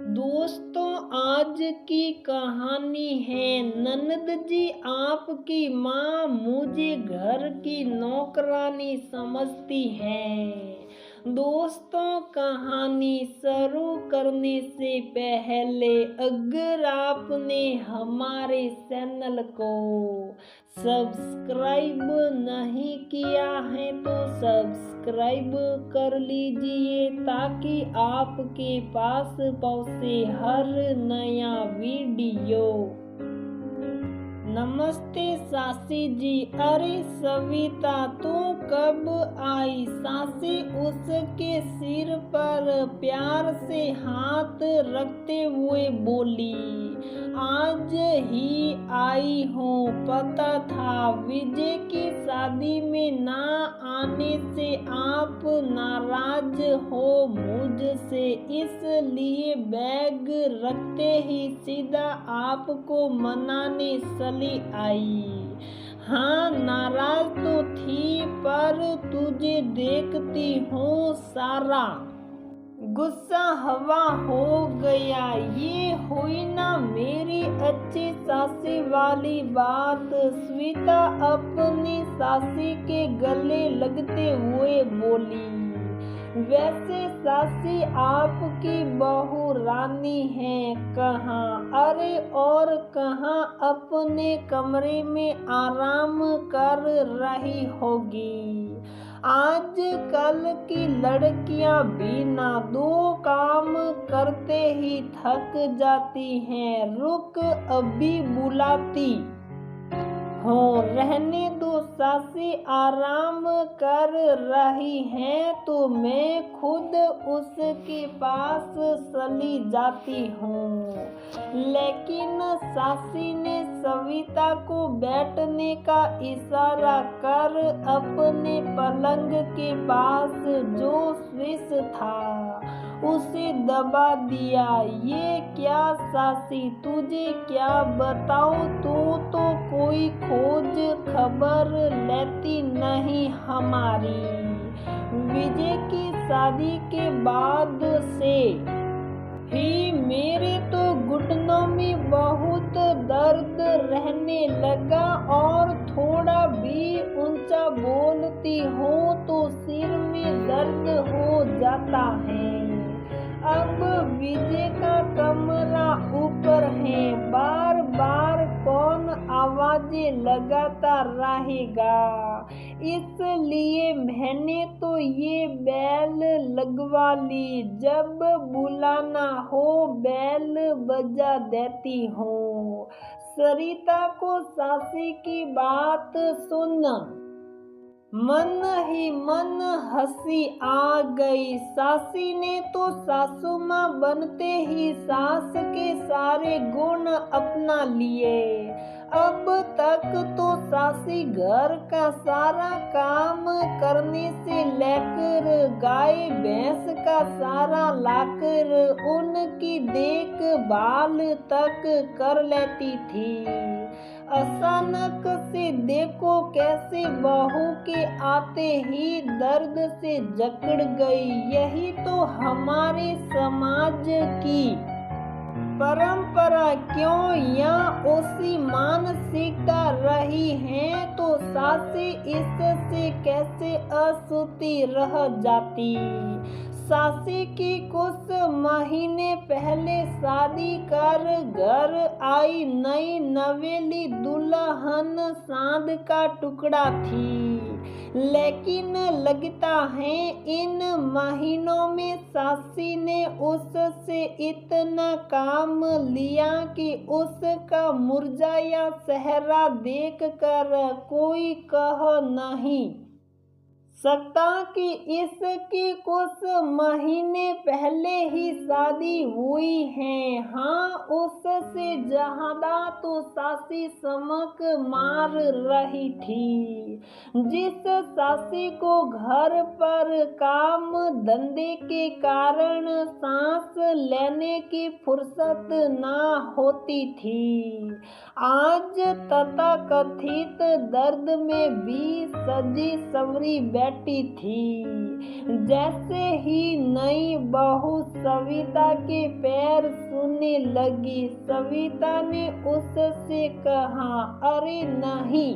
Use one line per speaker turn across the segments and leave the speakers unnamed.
दोस्तों, आज की कहानी है। ननद जी आपकी माँ मुझे घर की नौकरानी समझती है। दोस्तों, कहानी शुरू करने से पहले अगर आपने हमारे चैनल को सब्सक्राइब नहीं किया है तो सब्सक्राइब कर लीजिए ताकि आपके पास पहुंचे हर नया वीडियो। नमस्ते सासी जी। अरे सविता, तू कब आई? सासी उसके सिर पर प्यार से हाथ रखते हुए बोली। आज ही आई हूँ। पता था विजय की शादी में ना आने से आप नाराज हो मुझसे, इसलिए बैग रखते ही सीधा आपको मनाने चली आई। हाँ, नाराज तो थी पर तुझे देखती हूँ सारा गुस्सा हवा हो गया। ये हुई ना मेरी अच्छी सासी वाली बात। स्विता अपनी सासी के गले लगते हुए बोली। वैसे सासी आपकी बहू रानी है कहाँ? अरे और कहाँ, अपने कमरे में आराम कर रही होगी। आज कल की लड़कियां बिना दो काम करते ही थक जाती हैं। रुक, अभी बुलाती हो। रहने दो, सासी आराम कर रही हैं तो मैं खुद उसके पास चली जाती हूँ। लेकिन सासी ने सविता को बैठने का इशारा कर अपने पलंग के पास जो स्विच था उसे दबा दिया। ये क्या सासी, तुझे क्या बताऊं? तू तो कोई खोज खबर लेती नहीं हमारी। विजय की शादी के बाद से ही मेरे तो घुटनों में बहुत दर्द रहने लगा और थोड़ा भी ऊंचा बोलती हूँ तो सिर में दर्द हो जाता है। अब विजय का कमरा ऊपर है, बार बार कौन आवाजें लगाता रहेगा, इसलिए मैंने तो ये बेल लगवा ली। जब बुलाना हो बेल बजा देती हूँ। सरिता को सासी की बात सुन मन ही मन हंसी आ गई। सासी ने तो सासू माँ बनते ही सास के सारे गुण अपना लिए। अब तक तो सासी घर का सारा काम करने से लेकर गाय भैंस का सारा लाकर उनकी देखभाल तक कर लेती थी। अचानक से देखो कैसे बहू के आते ही दर्द से जकड़ गई। यही तो हमारे समाज की परंपरा क्यों या उसी मानसिकता रही है तो सासी इससे कैसे अछूती रह जाती। सासी की कुछ महीने पहले शादी कर घर आई नई नवेली दुल्हन चांद का टुकड़ा थी। लेकिन लगता है इन महीनों में सासी ने उससे इतना काम लिया कि उसका मुरझाया चेहरा देखकर कोई कह नहीं सकता कि इसकी कुछ महीने पहले ही शादी हुई है। हाँ, उससे ज्यादा तो सासी समक मार रही थी। जिस सासी को घर पर काम धंधे के कारण सांस लेने की फुर्सत ना होती थी, आज तथाकथित दर्द में भी सजी सवरी बैठी थी। जैसे ही नई बहू सविता के पैर सुनने लगी। सविता ने उससे कहा, अरे नहीं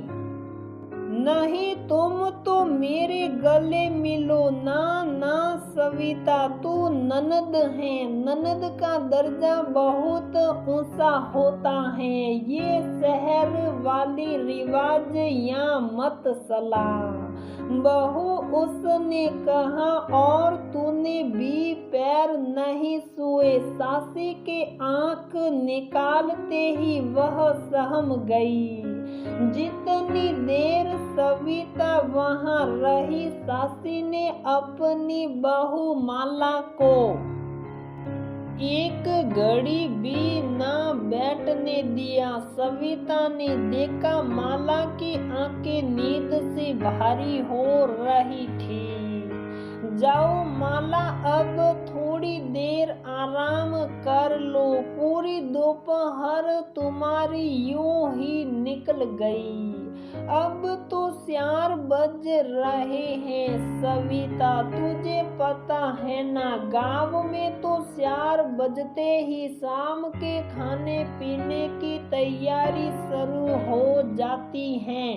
नहीं, तुम तो मेरे गले मिलो। ना ना सविता, तू ननद है, ननद का दर्जा बहुत ऊंचा होता है। ये शहर वाली रिवाज या मत सला। बहू उसने कहा, और तूने भी पैर नहीं छुए। सासी के आंख निकालते ही वह सहम गई। जितनी देर सविता वहां रही, सासी ने अपनी बहू माला को एक घड़ी भी न बैठने दिया। सविता ने देखा माला की आंखें नींद से भारी हो रही थी। जाओ माला, अब थोड़ी देर आराम कर लो। पूरी दोपहर तुम्हारी यूं ही निकल गई। अब तो 4 बज रहे हैं। सविता, तुझे पता है ना, गांव में तो 4 बजते ही शाम के खाने पीने की तैयारी शुरू हो जाती है।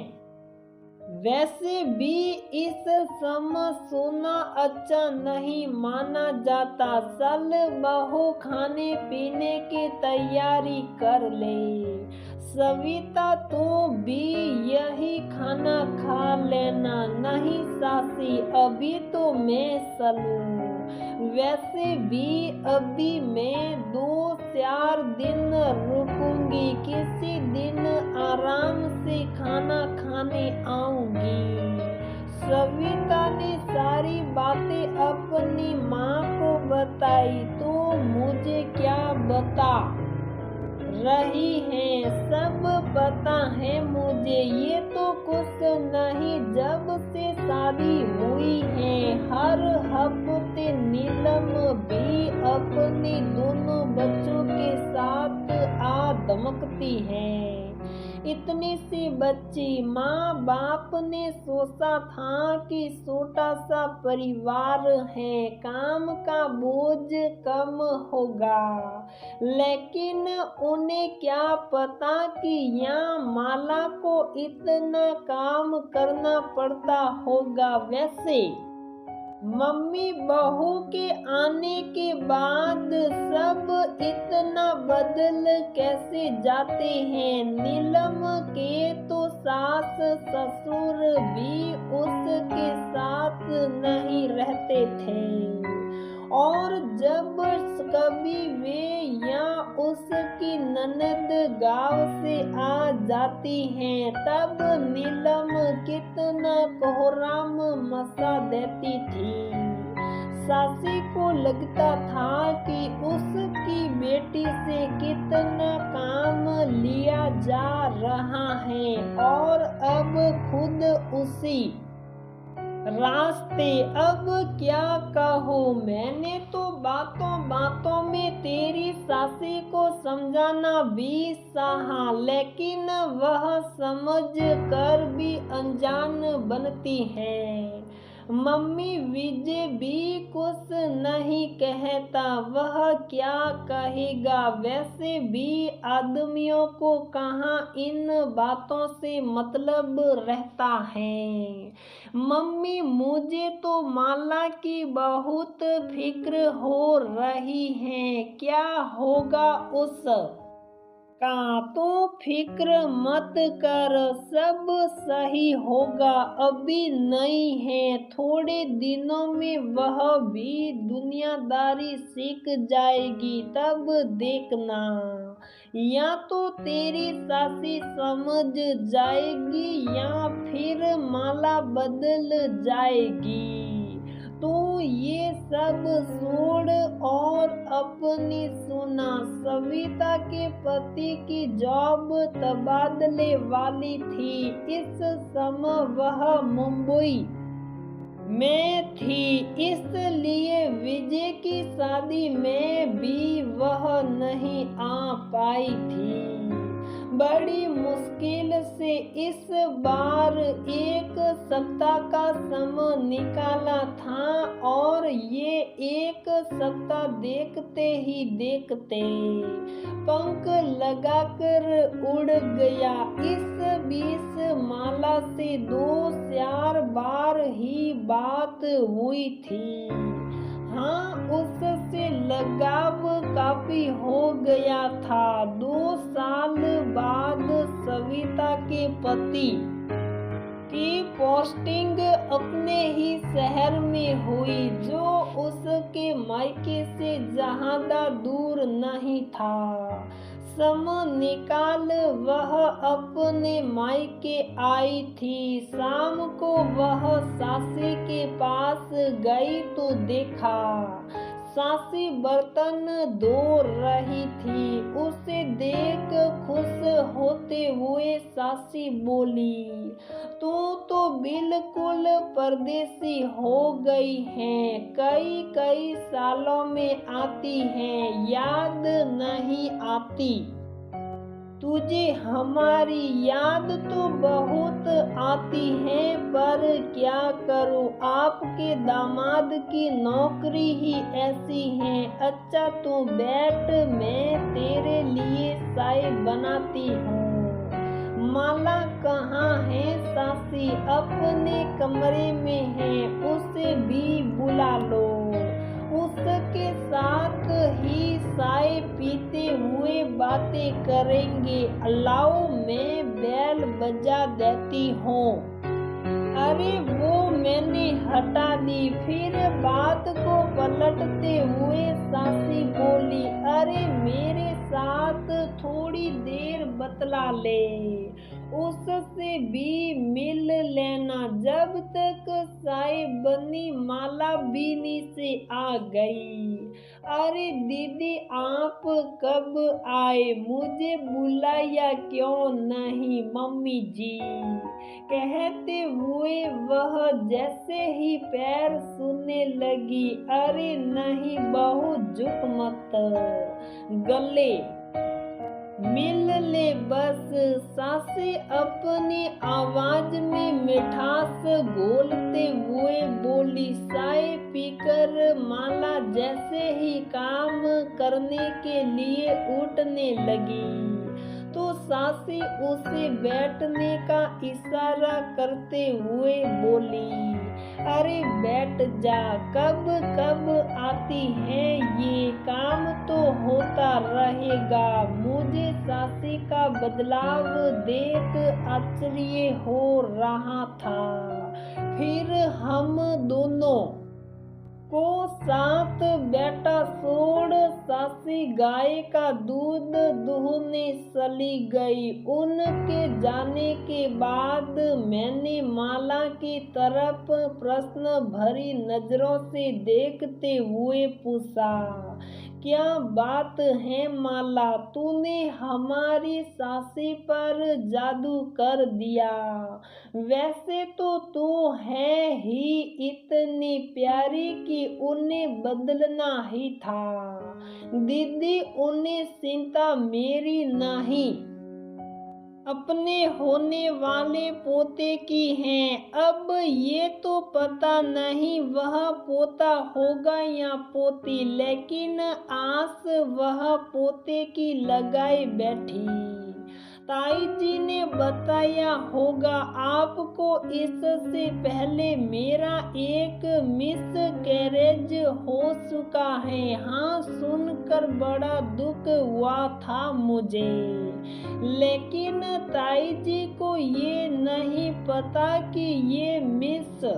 वैसे भी इस समय सोना अच्छा नहीं माना जाता। चल बहू, खाने पीने की तैयारी कर ले। सविता, तो भी यही खाना खा लेना। नहीं सासी, अभी तो मैं चलूं। वैसे भी अभी मैं 2-4 दिन रुकूंगी। किसी दिन आराम से खाना खाने आऊंगी। सविता ने सारी बातें अपनी माँ को बताई। तो मुझे क्या बता रही है, सब पता है मुझे। ये तो कुछ नहीं, जब से शादी हुई है हर हफ्ते नीलम भी अपने दोनों बच्चों के साथ आ धमकती है। इतनी सी बच्ची, माँ बाप ने सोचा था कि छोटा सा परिवार है, काम का बोझ कम होगा। लेकिन उन्हें क्या पता कि यहाँ माला को इतना काम करना पड़ता होगा। वैसे मम्मी बहू के आने के बाद सब इतना बदल कैसे जाते हैं। नीलम के तो सास ससुर भी उसके साथ नहीं रहते थे, और जब कभी वे या उसकी ननद गांव से आ जाती हैं, तब नीलम कितना कोहराम मचा देती थी। सासी को लगता था कि उसकी बेटी से कितना काम लिया जा रहा है, और अब खुद उसी रास्ते। अब क्या कहूँ, मैंने तो बातों बातों में तेरी सासी को समझाना भी चाहा, लेकिन वह समझ कर भी अनजान बनती है। मम्मी विजय भी कुछ नहीं कहता, वह क्या कहेगा। वैसे भी आदमियों को कहाँ इन बातों से मतलब रहता है। मम्मी, मुझे तो माला की बहुत फिक्र हो रही है। क्या होगा उस का, तो फिक्र मत कर, सब सही होगा। अभी नहीं है, थोड़े दिनों में वह भी दुनियादारी सीख जाएगी, तब देखना। या तो तेरी सासी समझ जाएगी या फिर माला बदल जाएगी। तो ये सब छोड़ और अपनी सुना। सविता के पति की जॉब तबादले वाली थी। इस समय वह मुंबई में थी, इसलिए विजय की शादी में भी वह नहीं आ पाई थी। बड़ी मुश्किल से इस बार 1 सप्ताह का समय निकाला था और ये 1 सप्ताह देखते ही देखते पंख लगाकर उड़ गया। इस बीच माला से 2-4 बार ही बात हुई थी। हाँ, उससे लगाव काफी हो गया था। 2 साल बाद सविता के पति की पोस्टिंग अपने ही शहर में हुई, जो उसके मायके से ज्यादा दूर नहीं था। समय निकाल वह अपने मायके आई थी। शाम को वह सासी के पास गई तो देखा सासी बर्तन धो रही थी। उसे देख खुश होते हुए सासी बोली, तू तो बिल्कुल परदेसी हो गई है। कई सालों में आती है, याद नहीं आती? तुझे हमारी याद तो बहुत आती है, पर क्या करूं, आपके दामाद की नौकरी ही ऐसी है। अच्छा तू बैठ, मैं तेरे लिए चाय बनाती हूँ। माला कहाँ है? सासी अपने कमरे में है, उसे भी बुला लो। उसके साथ ही चाय पीते हुए बातें करेंगे। लाओ मैं बेल बजा देती हूँ। अरे वो मैंने हटा दी। फिर बात को पलटते हुए सासी बोली, अरे मेरे साथ थोड़ी देर बतला ले, उससे भी मिल लेना। जब तक चाय बनी माला भी नीचे आ गई। अरे दीदी आप कब आए? मुझे बुलाया क्यों नहीं मम्मी जी? कहते हुए वह जैसे ही पैर छूने लगी। अरे नहीं बहू, झुक मत, गले मिल ले बस। सासी अपनी आवाज में मिठास घोलते हुए बोली। चाय पीकर माला जैसे ही काम करने के लिए उठने लगी तो सासी उसे बैठने का इशारा करते हुए बोली, अरे बैठ जा, कब कब आती है, ये काम तो होता रहेगा। मुझे सासी का बदलाव देख आश्चर्य हो रहा था। फिर हम दोनों को साथ बेटा छोड़ सासी गाय का दूध दुहने चली गई। उनके जाने के बाद मैंने माला की तरफ प्रश्न भरी नजरों से देखते हुए पूछा, क्या बात है माला, तूने हमारी सासी पर जादू कर दिया। वैसे तो तू है ही इतनी प्यारी कि उन्हें बदलना ही था। दीदी उन्हें चिंता मेरी नहीं, अपने होने वाले पोते की है। अब ये तो पता नहीं वह पोता होगा या पोती, लेकिन आस वह पोते की लगाए बैठी। ताई जी ने बताया होगा आपको, इससे पहले मेरा एक मिस कैरेज हो चुका है। हाँ, सुनकर बड़ा दुख हुआ था मुझे, लेकिन ताई जी को ये नहीं पता कि ये मिस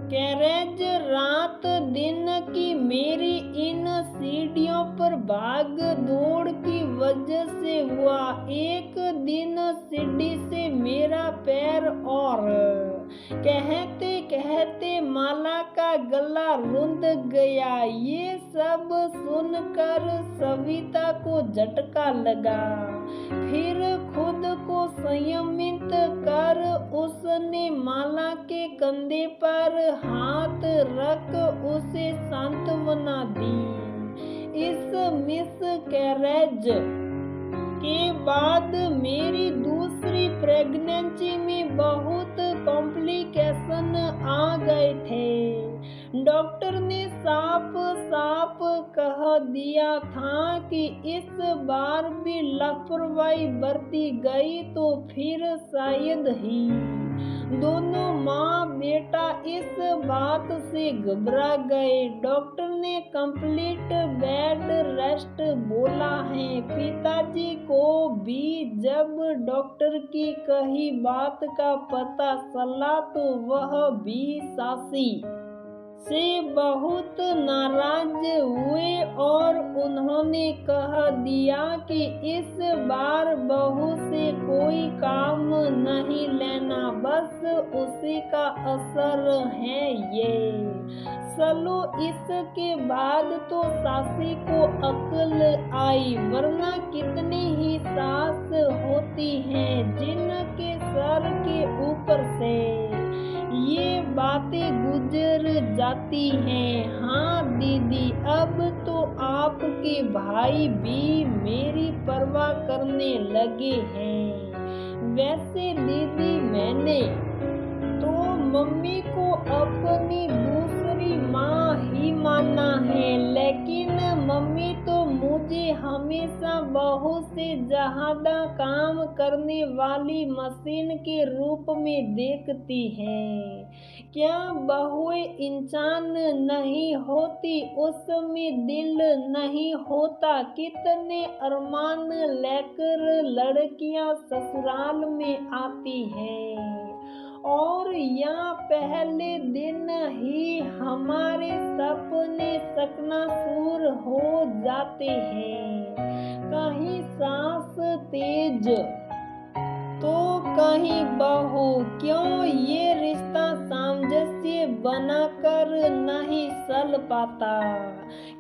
कैरेज रात दिन की मेरी इन सीढ़ियों पर भाग दौड़ की वजह से हुआ। एक दिन सीढ़ी से मेरा पैर और कहते कहते माला का गला रुंध गया। ये सब सुनकर सविता को झटका लगा। फिर खुद को संयमित कर उसने माला के कंधे पर हाथ रख उसे सांत्वना दी। इस मिस कैरेज के बाद मेरी दूसरी प्रेगनेंसी में बहुत कॉम्प्लिकेशन आ गए थे। डॉक्टर ने साफ साफ कह दिया था कि इस बार भी लापरवाही बरती गई तो फिर शायद ही। दोनों माँ बेटा इस बात से घबरा गए। डॉक्टर ने कंप्लीट बेड रेस्ट बोला है। पिताजी को भी जब डॉक्टर की कही बात का पता चला तो वह भी सासी से बहुत नाराज हुए और उन्होंने कह दिया कि इस बार बहू से कोई काम नहीं लेना, बस उसी का असर है ये। चलो इसके बाद तो सासी को अक्ल आई, वरना कितनी ही सास होती हैं जिनके सर के ऊपर से ये बातें गुजर जाती हैं। हाँ दीदी, अब तो आपके भाई भी मेरी परवाह करने लगे हैं। वैसे दीदी, मैंने तो मम्मी को अपनी दूसरी माँ ही माना है, लेकिन मम्मी तो मुझे हमेशा बहू से ज्यादा काम करने वाली मशीन के रूप में देखती है। क्या बहुएं इंसान नहीं होती, उसमें दिल नहीं होता? कितने अरमान लेकर लड़कियां ससुराल में आती हैं और यहाँ पहले दिन ही हमारे सपने चकनाचूर हो जाते हैं। कहीं सास तेज तो कहीं बहू, क्यों ये रिश्ता सामंजस्य बनाकर नहीं चल पाता?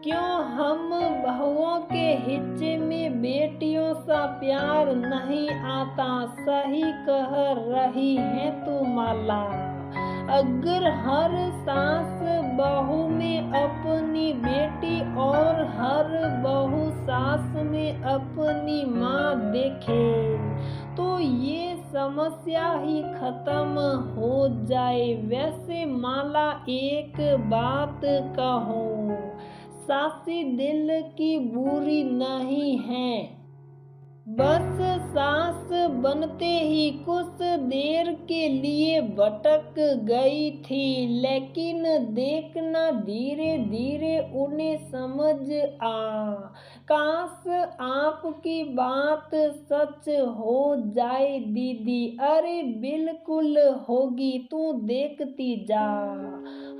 क्यों हम बहुओं के हिस्से में बेटियों सा प्यार नहीं आता? सही कह रही है तू माला, अगर हर सास बहू में अपनी बेटी और हर बहू सास में अपनी माँ देखे तो ये समस्या ही खत्म हो जाए। वैसे माला, एक बात कहूँ, सासी दिल की बुरी नहीं है, बस सास बनते ही कुछ देर के लिए भटक गई थी, लेकिन देखना धीरे धीरे उन्हें समझ आ। काश आपकी बात सच हो जाए दीदी। अरे बिल्कुल होगी, तू देखती जा।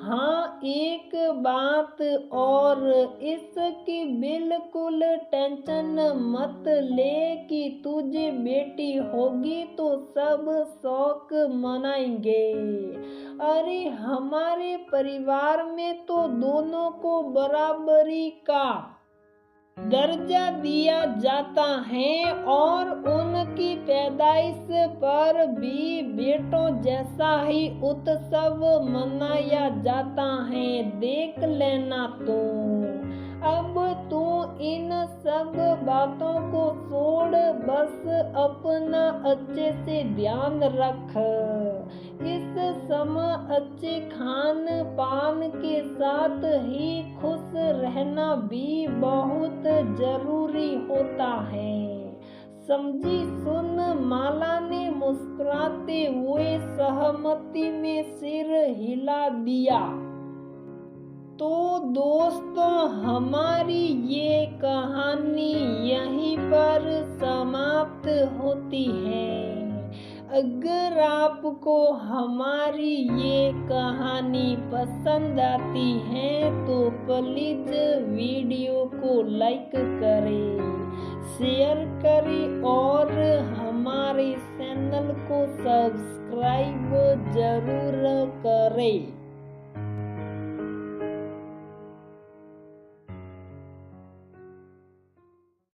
हाँ, एक बात और, इसकी बिल्कुल टेंशन मत ले कि तुझे बेटी होगी तो सब शौक मनाएंगे। अरे हमारे परिवार में तो दोनों को बराबरी का दर्जा दिया जाता है और उनकी पैदाइश पर भी बेटों जैसा ही उत्सव मनाया जाता है। देख लेना तो अब तू इन सब बातों को छोड़, बस अपना अच्छे से ध्यान रख। इस समय अच्छे खान पान के साथ ही खुश रहना भी बहुत जरूरी होता है। समझी? सुन, माला ने मुस्कुराते हुए सहमति में सिर हिला दिया। तो दोस्तों, हमारी ये कहानी यहीं पर समाप्त होती है। अगर आपको हमारी ये कहानी पसंद आती है तो प्लीज वीडियो को लाइक करें, शेयर करें और हमारे चैनल को सब्सक्राइब जरूर करें।